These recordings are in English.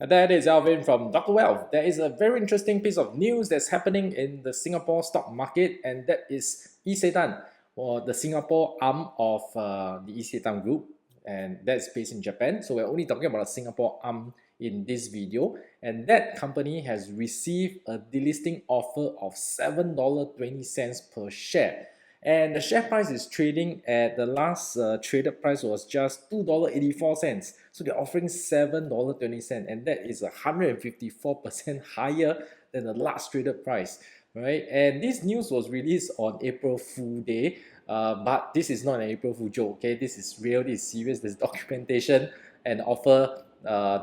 That is Alvin from Dr. Wealth. There is a very interesting piece of news that's happening in the Singapore stock market, and that is Isetan, or the Singapore arm of the Isetan group, and that's based in Japan. So we're only talking about a Singapore arm in this video, and that company has received a delisting offer of $7.20 per share. And the share price is trading at the last traded price was just $2.84. So they're offering $7.20, and that is 154% higher than the last traded price, right? And this news was released on April Fool Day, but this is not an April Fool joke. Okay, this is real, this is serious. There's documentation and offer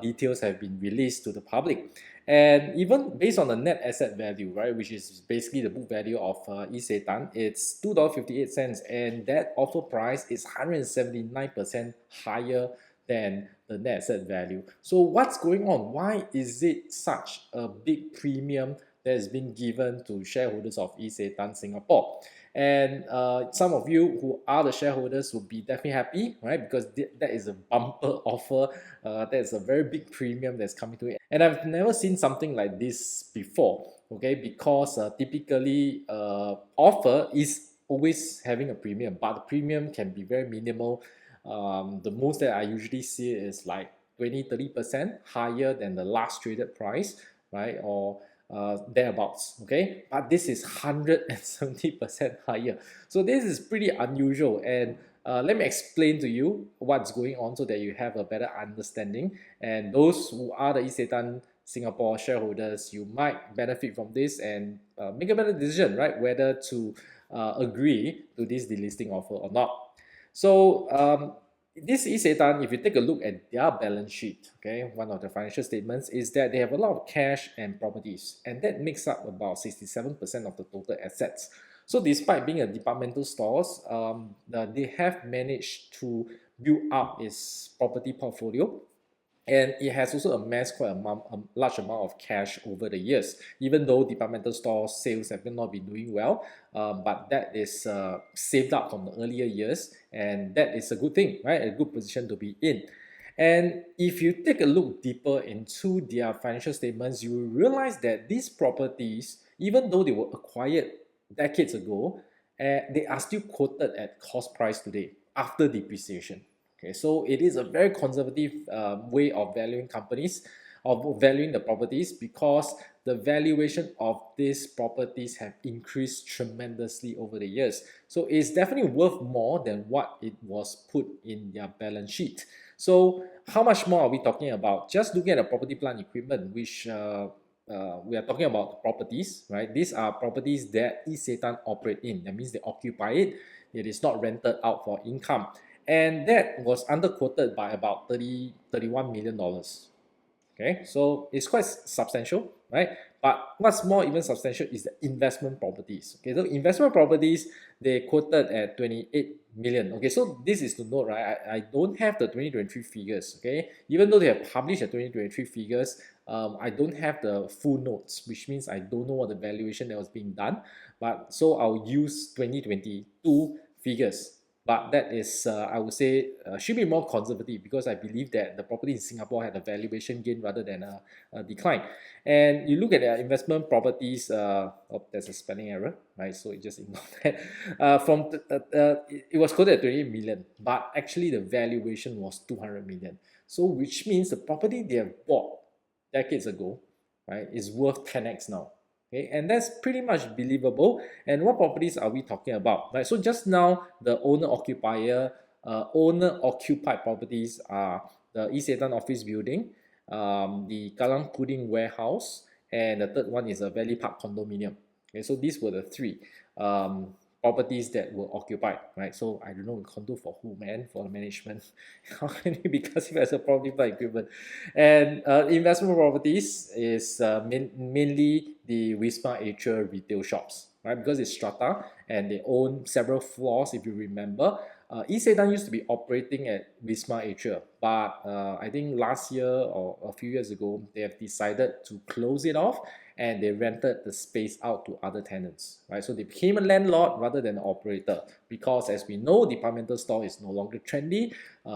details have been released to the public. And even based on the net asset value, right, which is basically the book value of Isetan, it's $2.58, and that offer price is 179% higher than the net asset value. So what's going on? Why is it such a big premium that is being given to shareholders of Isetan Singapore? And some of you who are the shareholders will be definitely happy, right? Because that is a bumper offer. That is a very big premium that's coming to it. And I've never seen something like this before, okay? Because typically offer is always having a premium, but the premium can be very minimal. The most that I usually see is like 20-30% higher than the last traded price, right? Or thereabouts, okay? But this is 170% higher. So this is pretty unusual, and let me explain to you what's going on so that you have a better understanding. And those who are the Isetan Singapore shareholders, you might benefit from this and make a better decision, right? Whether to agree to this delisting offer or not. So this Isetan, if you take a look at their balance sheet, okay, one of the financial statements is that they have a lot of cash and properties, and that makes up about 67% of the total assets. So despite being a departmental stores, they have managed to build up its property portfolio, and it has also amassed quite a large amount of cash over the years, even though departmental store sales have not been doing well. But that is saved up from the earlier years, and that is a good thing, right? A good position to be in. And if you take a look deeper into their financial statements, you will realize that these properties, even though they were acquired decades ago, they are still quoted at cost price today after depreciation. Okay, so it is a very conservative way of valuing companies, of valuing the properties, because the valuation of these properties have increased tremendously over the years. So it's definitely worth more than what it was put in their balance sheet. So how much more are we talking about? Just looking at the property, plant, equipment, which we are talking about properties, right? These are properties that Isetan operate in. That means they occupy it. It is not rented out for income. And that was underquoted by about $31 million. Okay, so it's quite substantial, right? But what's more even substantial is the investment properties. Okay, so investment properties, they quoted at 28 million. Okay, so this is to note, right? I don't have the 2023 figures. Okay, even though they have published the 2023 figures, I don't have the full notes, which means I don't know what the valuation that was being done. But so I'll use 2022 figures. But that is, I would say, should be more conservative, because I believe that the property in Singapore had a valuation gain rather than a decline. And you look at their investment properties, oh, there's a spelling error, right? So you just ignore that. It was quoted at 28 million, but actually the valuation was 200 million. So which means the property they have bought decades ago, right, is worth 10x now. Okay, and that's pretty much believable. And what properties are we talking about? Right, so just now the owner-occupied properties are the Isetan office building, the Kallang Pudding warehouse, and the third one is a Valley Park condominium. Okay, so these were the three properties that were occupied, right? So I don't know, condo for who, man? For the management. How can it be classified as a property plant equipment? And investment properties is mainly the Wisma Atria retail shops, right? Because it's strata and they own several floors. If you remember, Isetan used to be operating at Wisma Atria. but I think last year or a few years ago, they have decided to close it off and they rented the space out to other tenants, right? So they became a landlord rather than an operator because, as we know, departmental store is no longer trendy.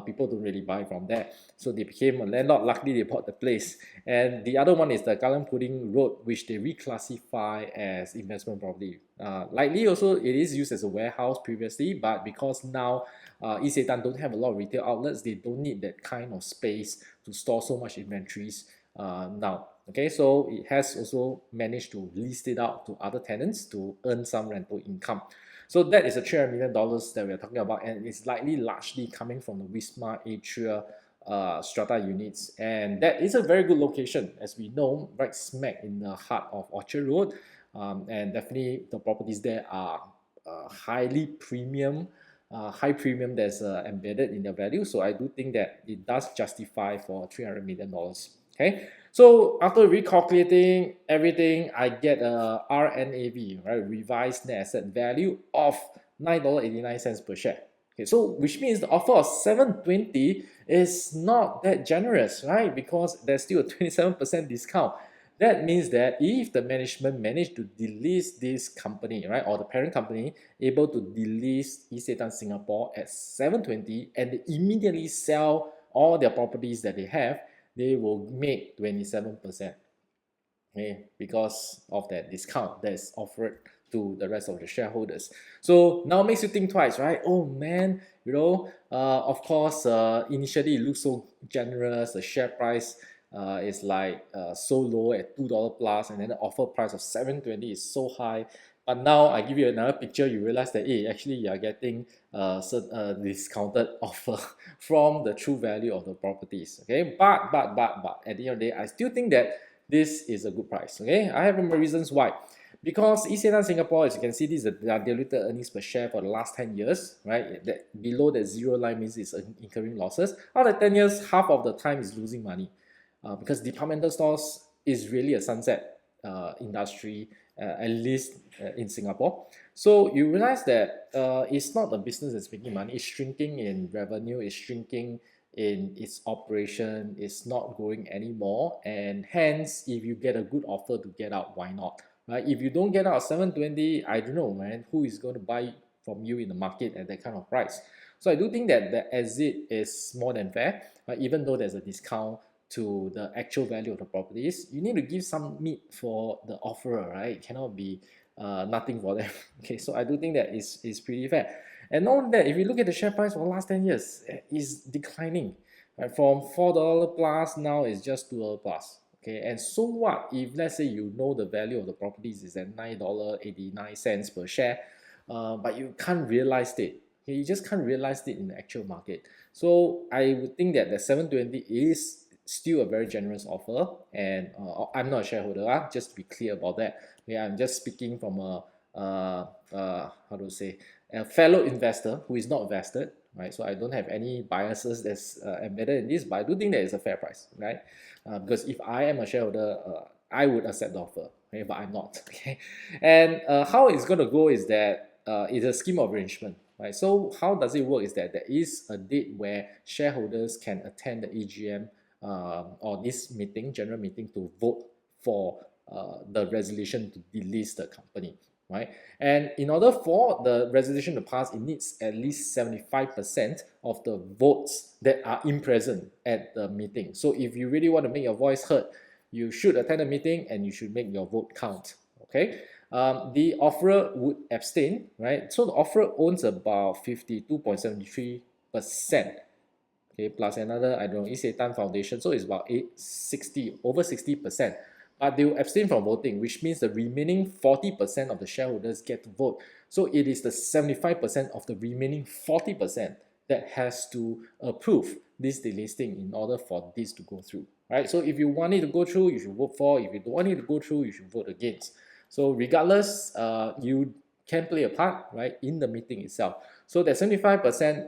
People don't really buy from there. So they became a landlord. Luckily, they bought the place. And the other one is the Kallang Pudding Road, which they reclassify as investment property. Likely also, it is used as a warehouse previously, but because now Isetan don't have a lot of retail outlets, they don't need that kind of space to store so much inventories now. Okay, so it has also managed to lease it out to other tenants to earn some rental income. So that is a $300 million that we're talking about, and it's likely largely coming from the Wisma Atria strata units. And that is a very good location, as we know, right smack in the heart of Orchard Road. And definitely the properties there are highly premium, high premium that's embedded in their value. So I do think that it does justify for $300 million. Okay, so after recalculating everything, I get a RNAV, right, revised net asset value of $9.89 per share. Okay, so which means the offer of 720 is not that generous, right? Because there's still a 27% discount. That means that if the management managed to delist this company, right, or the parent company able to delist Isetan Singapore at 720 and they immediately sell all their properties that they have, they will make 27%. Okay, because of that discount that is offered to the rest of the shareholders. So now makes you think twice, right? Oh man, of course, initially it looks so generous. The share price is like so low at $2 plus, and then the offer price of 720 is so high. But now I give you another picture, you realize that hey, actually you are getting a discounted offer from the true value of the properties. Okay, but at the end of the day, I still think that this is a good price. Okay, I have my reasons why. Because Isetan Singapore, as you can see, this is the diluted earnings per share for the last 10 years, right? That below that zero line means it's incurring losses. Out of 10 years, half of the time is losing money. Because departmental stores is really a sunset industry, at least in Singapore. So you realize that it's not a business that's making money, it's shrinking in revenue, it's shrinking in its operation, it's not growing anymore, and hence if you get a good offer to get out, why not, right? If you don't get out 720, I don't know, man, who is going to buy from you in the market at that kind of price? So I do think that the exit is more than fair, even though there's a discount to the actual value of the properties. You need to give some meat for the offerer, right? It cannot be nothing for them. Okay, so I do think that is pretty fair. And not only that, if you look at the share price for the last 10 years, it's declining. Right? From $4 plus, now it's just $2 plus. Okay, and so what if, let's say, you know the value of the properties is at $9.89 per share, but you can't realize it. Okay, you just can't realize it in the actual market. So I would think that the 720 is still a very generous offer, and I'm not a shareholder, just to be clear about that. Okay, I'm just speaking from a how to say, a fellow investor who is not vested, right? So I don't have any biases that's embedded in this, but I do think that it's a fair price, right? Because if I am a shareholder, I would accept the offer, okay? But I'm not. Okay, and how it's going to go is that it's a scheme of arrangement. Right, so how does it work is that there is a date where shareholders can attend the AGM or this meeting, general meeting, to vote for the resolution to delist the company, right? And in order for the resolution to pass, it needs at least 75% of the votes that are in present at the meeting. So if you really want to make your voice heard, you should attend the meeting and you should make your vote count, okay? The offerer would abstain, right? So the offerer owns about 52.73%, okay, plus another, I don't know, Isetan Foundation, so it's about 60, over 60%. But they will abstain from voting, which means the remaining 40% of the shareholders get to vote. So it is the 75% of the remaining 40% that has to approve this delisting in order for this to go through, right? So if you want it to go through, you should vote for. If you don't want it to go through, you should vote against. So regardless, you can play a part, right, in the meeting itself. So that 75%,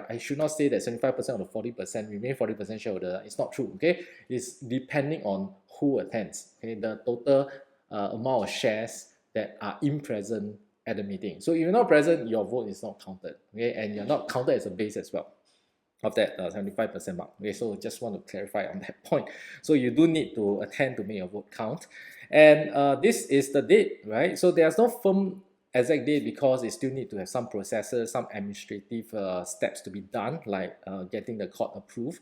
I should not say that 75% of the 40%, remaining 40% shareholder, it's not true, okay? It's depending on who attends, okay? The total amount of shares that are in present at the meeting. So if you're not present, your vote is not counted, okay? And you're not counted as a base as well. of that 75% mark. Okay, so just want to clarify on that point. So you do need to attend to make your vote count. And this is the date, right? So there's no firm exact date because it still need to have some processes, some administrative steps to be done, like getting the court approved,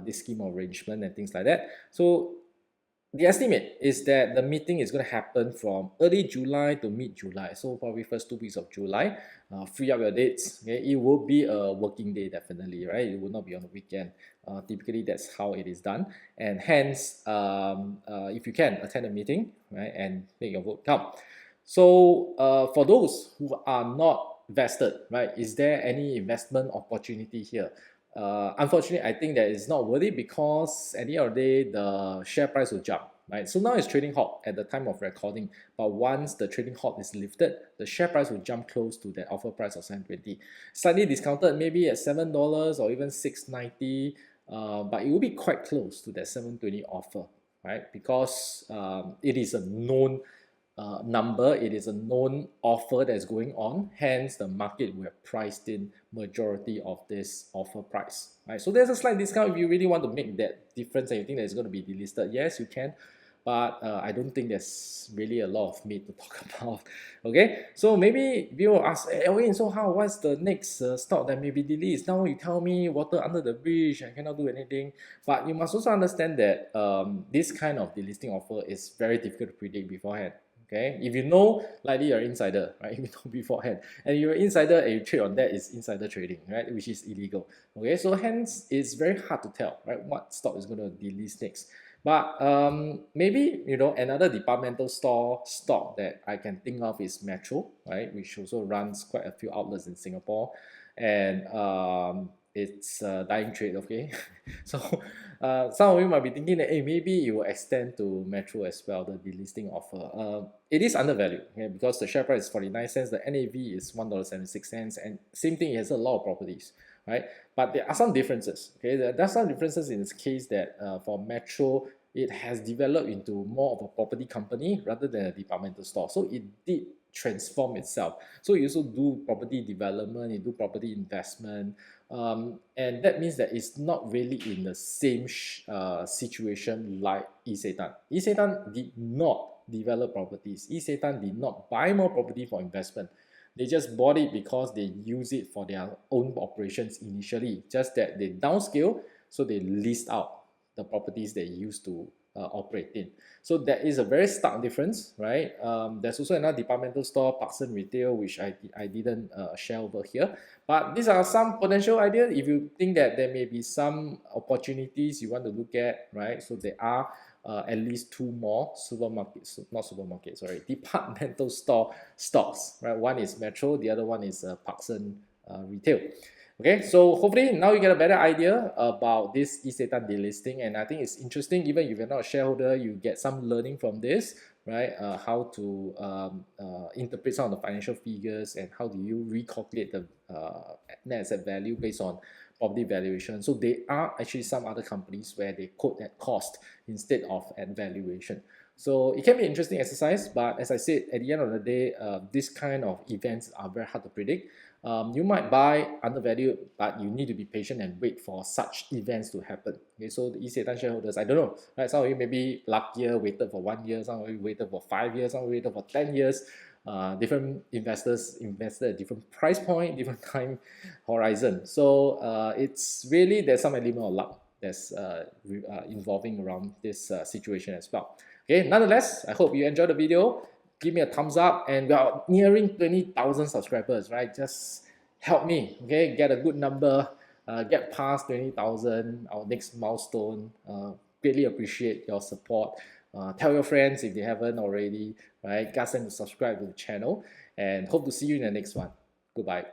this scheme of arrangement and things like that. So the estimate is that the meeting is going to happen from early July to mid-July, so probably first 2 weeks of July. Free up your dates. Okay, it will be a working day definitely, right? It will not be on the weekend. Typically, that's how it is done, and hence, if you can attend a meeting, right, and make your vote count. So, for those who are not vested, right, is there any investment opportunity here? Unfortunately, I think that it's not worth it because at the end of the day, the share price will jump, right? So now it's trading hot at the time of recording, but once the trading hot is lifted, the share price will jump close to the offer price of 7.20, slightly discounted, maybe at $7 or even 6.90, but it will be quite close to that 7.20 offer, right? Because it is a known number, it is a known offer that's going on, hence the market will have priced in majority of this offer price, right? So there's a slight discount if you really want to make that difference and you think that it's going to be delisted. Yes, you can, but I don't think there's really a lot of meat to talk about. Okay, so maybe you will ask, Elwin, so what's the next stock that may be delisted? Now you tell me water under the bridge, I cannot do anything. But you must also understand that this kind of delisting offer is very difficult to predict beforehand. Okay, if you know, likely you're insider, right? If you know beforehand, and you're an insider and you trade on that, is insider trading, right? Which is illegal. Okay, so hence it's very hard to tell, right, what stock is going to delist next. But maybe another departmental store stock that I can think of is Metro, right, which also runs quite a few outlets in Singapore, and it's a dying trade. Okay, so some of you might be thinking that, hey, maybe it will extend to Metro as well, the delisting offer. It is undervalued, okay, because the share price is 49 cents, the NAV is $1.76, and same thing, it has a lot of properties, right? But there are some differences. Okay, there are some differences in this case that for Metro, it has developed into more of a property company rather than a departmental store. So it did transform itself. So you also do property development, you do property investment, and that means that it's not really in the same situation like Isetan. Isetan did not develop properties. Isetan did not buy more property for investment. They just bought it because they use it for their own operations initially. Just that they downscale, so they list out the properties they used to operate in. So that is a very stark difference, right? There's also another departmental store, Parkson Retail, which I didn't share over here. But these are some potential ideas. If you think that there may be some opportunities you want to look at, right? So there are at least two more departmental store stocks, right? One is Metro, the other one is Parkson Retail. Okay, so hopefully now you get a better idea about this Isetan delisting, and I think it's interesting. Even if you're not a shareholder, you get some learning from this, right? How to interpret some of the financial figures, and how do you recalculate the net asset value based on property valuation. So there are actually some other companies where they quote at cost instead of at valuation. So it can be an interesting exercise, but as I said, at the end of the day, this kind of events are very hard to predict. You might buy undervalued, but you need to be patient and wait for such events to happen. Okay, so the Isetan shareholders, I don't know, right? Some of you maybe luckier, waited for 1 year, some of you waited for 5 years, some of you waited for 10 years. Different investors invested at different price point, different time horizon. So it's really, there's some element of luck that's involving around this situation as well. Okay, nonetheless, I hope you enjoyed the video. Give me a thumbs up, and we are nearing 20,000 subscribers, right? Just help me, okay, get a good number, get past 20,000, our next milestone. Greatly appreciate your support. Tell your friends if they haven't already, right? Ask them to subscribe to the channel, and hope to see you in the next one. Goodbye.